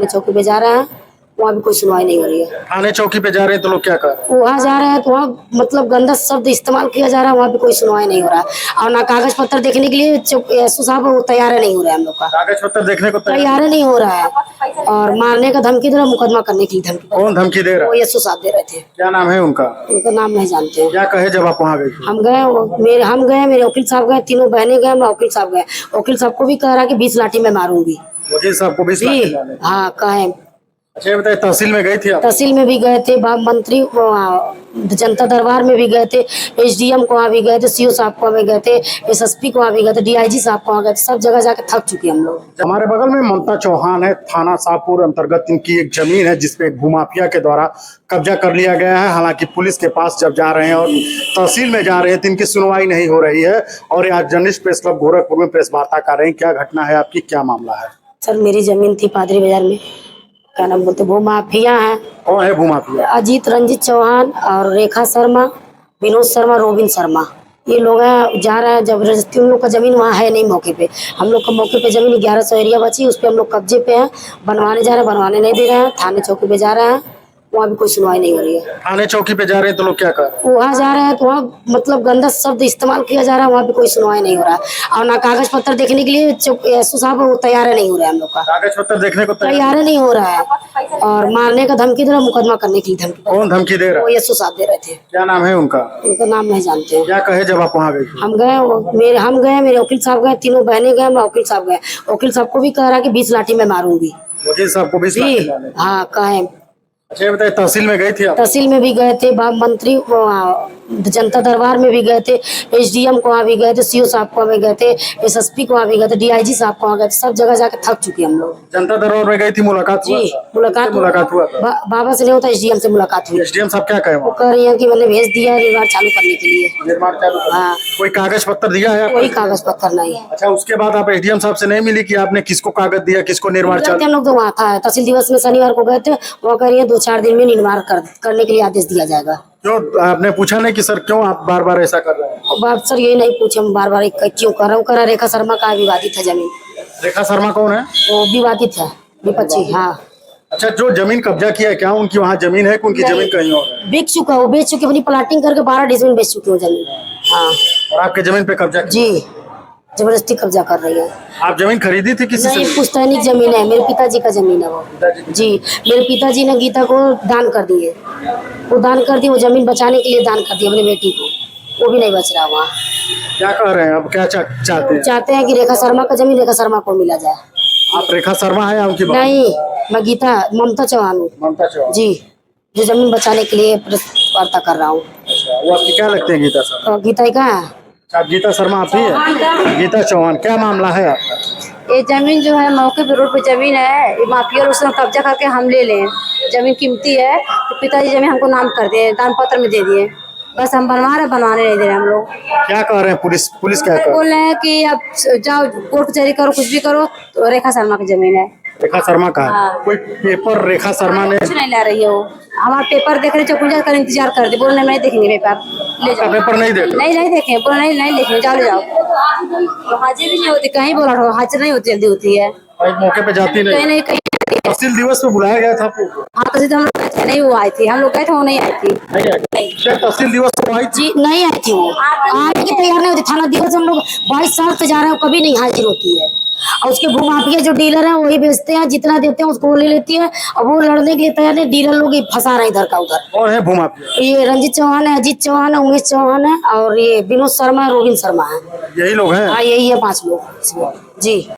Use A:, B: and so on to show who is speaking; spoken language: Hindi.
A: थाने चौकी पे जा रहे हैं, वहाँ भी कोई सुनवाई नहीं हो रही है।
B: थाने चौकी पे जा रहे हैं तो लोग क्या कर रहे हैं?
A: वहाँ जा रहे हैं तो वहाँ मतलब गंदा शब्द इस्तेमाल किया जा रहा है, वहाँ भी कोई सुनवाई नहीं हो रहा है। और ना कागज पत्र देखने के लिए एसओ साहब वो तैयार नहीं हो रहा है। हम लोग का
B: कागज पत्र देखने को
A: तैयार नहीं हो रहा है और मारने का धमकी दे रहा, मुकदमा करने की धमकी।
B: कौन धमकी दे रहा
A: वो
B: है?
A: एसओ साहब दे रहे थे।
B: क्या नाम है उनका?
A: उनका नाम नहीं जानते हैं।
B: क्या कहे जब आप वहाँ गए?
A: हम गए, मेरे वकील साहब गए, तीनों बहनें गए, मैं वकील साहब गए। वकील साहब को भी कह रहा है कि 20 लाठी में मारूंगी।
B: वकील साहब को 20 लाख
A: जी
B: दिलाने?
A: हाँ कहे।
B: अच्छा ये बताइए, तहसील में गई थी आप?
A: तहसील में भी गए थे, मंत्री जनता दरबार में भी गए थे, एसडीएम को वहाँ भी गए थे, सीओ साहब को वहाँ भी गए थे, एसएसपी को वहाँ भी गए थे, डीआईजी साहब को वहाँ गए थे। सब जगह जाके थक चुके हम लोग।
B: हमारे बगल में ममता चौहान है, थाना शाहपुर अंतर्गत इनकी एक जमीन है जिसपे एक भूमाफिया के द्वारा कब्जा कर लिया गया है। हालांकि पुलिस के पास जब जा रहे हैं और तहसील में जा रहे हैं तो इनकी सुनवाई नहीं हो रही है। और आज जर्नलिस्ट प्रेस क्लब गोरखपुर में प्रेस वार्ता कर रहे हैं। क्या घटना है आपकी, क्या मामला है?
A: सर मेरी जमीन थी पादरी बाजार में, क्या नाम बोलते, भूमाफिया है।
B: कौन है भूमाफिया?
A: अजीत रंजित चौहान और रेखा शर्मा, विनोद शर्मा, रोबिन शर्मा, ये लोग हैं। जा रहे हैं जबरदस्ती, उन लोग का जमीन वहाँ है नहीं मौके पे। हम लोग का मौके पे जमीन 1100 एरिया बची, उस पर हम लोग कब्जे पे हैं। बनवाने जा रहे हैं, बनवाने नहीं दे रहे हैं। थाने चौकी पे जा रहे हैं, वहाँ भी कोई सुनवाई नहीं हो रही है।
B: थाने चौकी पे जा रहे हैं तो लोग क्या कर रहे हैं?
A: वहाँ जा रहे हैं तो वहाँ मतलब गंदा शब्द इस्तेमाल किया जा रहा है, वहाँ भी कोई सुनवाई नहीं हो रहा है। और ना कागज पत्र देखने के लिए एसओ साहब वो तैयार नहीं हो रहा है। हम लोग का
B: कागज पत्र देखने को
A: तैयार नहीं हो रहा है और मारने का धमकी दे रहा, मुकदमा करने की धमकी।
B: कौन धमकी दे रहा
A: वो
B: है?
A: एसओ साहब दे रहे थे।
B: क्या नाम है उनका?
A: उनका नाम नहीं जानते हैं।
B: क्या कहे जब आप वहाँ गए?
A: हम गए, मेरे वकील साहब गए, तीनों बहनें गए, मैं वकील साहब गए। वकील साहब को भी कह रहा है कि 20 लाठी में मारूंगी।
B: वकील साहब को 20 लाख
A: जी
B: दिलाने?
A: हाँ कहे।
B: अच्छा ये बताइए, तहसील में गई थी आप?
A: तहसील में भी गए थे, मंत्री जनता दरबार में भी गए थे, एसडीएम को वहाँ भी गए थे, सीओ साहब को वहाँ भी गए थे, एसएसपी को वहाँ भी गए थे, डीआईजी साहब को वहाँ गए थे। सब जगह जाके थक चुके हम लोग।
B: जनता दरबार में गई थी, मुलाकात हुआ
A: जी
B: था?
A: मुलाकात
B: हुआ था?
A: बाबा से नहीं होता, एसडीएम से मुलाकात हुई।
B: एसडीएम साहब क्या कहे
A: वो
B: वहाँ?
A: कह रही है कि मैंने भेज दिया है निर्माण चालू करने के लिए।
B: निर्माण चालू कर?
A: हाँ
B: कोई कागज पत्र दिया है आपको?
A: कोई कागज पत्र नहीं।
B: अच्छा उसके बाद आप एसडीएम साहब से नहीं मिली कि आपने किसको कागज दिया, किसको निर्माण
A: गए थे
B: चालू?
A: हम लोग तो वहाँ था, तहसील दिवस में शनिवार को गए थे। वो कह रही है 2-4 दिन में निर्माण करने के लिए आदेश दिया जाएगा।
B: क्यों आपने पूछा नहीं कि सर क्यों आप बार बार ऐसा कर रहे हैं?
A: बात सर यही नहीं पूछे हम बार बार क्यों कर रहा हूँ। करा रेखा शर्मा का विवादित है जमीन,
B: रेखा शर्मा कौन है?
A: वो विवादित है, विपक्षी। हाँ
B: अच्छा जो जमीन कब्जा किया है, क्या उनकी वहाँ जमीन है कि उनकी जमीन कहीं और है?
A: बिक चुका, वो बेच चुके, अपनी प्लाटिंग करके 12 डिसमिल बेच चुके हो जमीन। हाँ
B: और आपके जमीन पे कब्जा किया?
A: जी जबरदस्ती कब्जा कर रही है।
B: आप जमीन खरीदी थी किसी
A: नहीं
B: से?
A: पुश्तैनिक जमीन है, मेरे पिताजी का जमीन है वो। जी मेरे पिताजी ने गीता को दान कर दिए, वो दान कर दी, वो जमीन बचाने के लिए दान कर दी अपनी बेटी को, वो भी नहीं बच रहा वहाँ।
B: क्या कह रहे हैं अब, क्या चाहते हैं?
A: चाहते हैं कि रेखा शर्मा का जमीन रेखा शर्मा को मिला जाए।
B: आप रेखा शर्मा है उनकी बात?
A: नहीं मैं ममता चौहान हूँ।
B: ममता चौहान
A: जी जो जमीन बचाने के लिए वार्ता कर रहा हूँ।
B: अच्छा, वो आपकी क्या लगते हैं गीता शर्मा?
A: तो गीता का
B: आप गीता शर्मा आप ही है? गीता चौहान, क्या मामला है आपका?
C: ये जमीन जो है मौके पे रोड पे जमीन है, ये माफिया लोग उसने कब्जा करके हम ले लें। जमीन कीमती है तो पिताजी जमीन हमको नाम कर दिए, दान पत्र में दे दिए। बस हम बनवाने नहीं दे रहे हम लोग।
B: क्या कह रहे हैं पुलिस क्या कह
C: बोल रहे हैं कि अब जाओ कोर्ट कचहरी करो, कुछ भी करो, तो रेखा शर्मा की जमीन है।
B: रेखा शर्मा का?
C: हाँ।
B: कोई पेपर रेखा शर्मा ने?
C: कुछ नहीं ला रही है वो। हमारा पेपर देख रहे, चौकुंजा कर इंतजार कर दे, बोले नहीं देखेंगे पेपर, ले जाओ।
B: पेपर नहीं देख?
C: नहीं देखे, बोले नहीं देखेंगे, जाओ ले जाओ। तो हाजिर भी नहीं होती, कहीं बोला हाजिर नहीं होती, जल्दी होती है,
B: मौके पे जाती
C: कहीं
B: नहीं?
C: नहीं।
B: तहसील दिवस पे बुलाया गया था आपको?
C: हाँ तो हम लोग नहीं, वो आई थी, हम लोग गए थे, वो नहीं आई थी।
B: क्या तहसील दिवस को आई थी?
A: जी नहीं आई थी वो, आने की तैयार नहीं होती। थाना दिवस हम लोग 22 साल से जा रहे हैं, कभी नहीं हाजिर होती है। और उसके भूमाफिया जो डीलर है वही बेचते हैं, जितना देते हैं उसको वो ले लेती है। और वो लड़ने के लिए तैयार नहीं, डीलर लोग ही फंसा रहे हैं इधर का उधर।
B: कौन है भूमाफिया?
A: ये रंजित चौहान है, अजीत चौहान है, उमेश चौहान है और ये विनोद शर्मा, रोबिन शर्मा है।
B: यही लोग हैं?
A: हाँ यही है 5 लोग जी।